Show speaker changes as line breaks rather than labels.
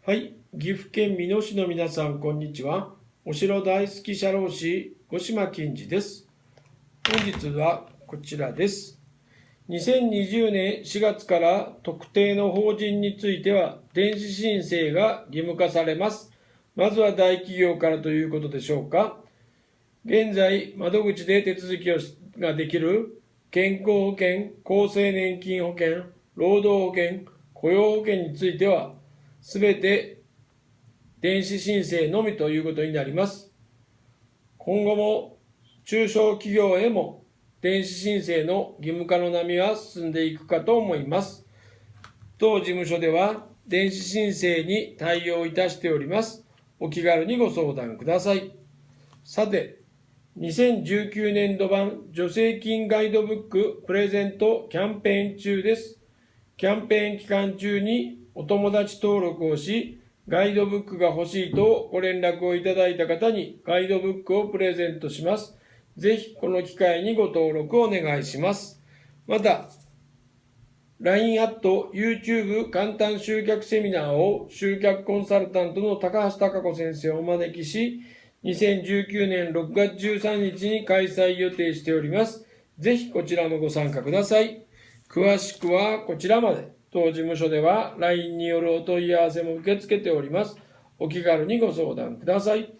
はい、岐阜県美濃市の皆さん、こんにちは。お城大好き社労士、五島金次です。本日はこちらです。2020年4月から特定の法人については、電子申請が義務化されます。まずは大企業からということでしょうか。現在、窓口で手続きができる健康保険、厚生年金保険、労働保険、雇用保険については、すべて電子申請のみということになります。今後も中小企業へも電子申請の義務化の波は進んでいくかと思います。当事務所では電子申請に対応いたしております。お気軽にご相談ください。さて、2019年度版助成金ガイドブックプレゼントキャンペーン中です。キャンペーン期間中にお友達登録をし、ガイドブックが欲しいとご連絡をいただいた方にガイドブックをプレゼントします。ぜひこの機会にご登録をお願いします。また、LINE アット YouTube 簡単集客セミナーを集客コンサルタントの高橋貴子先生をお招きし、2019年6月13日に開催予定しております。ぜひこちらもご参加ください。詳しくはこちらまで。当事務所では LINE によるお問い合わせも受け付けております。お気軽にご相談ください。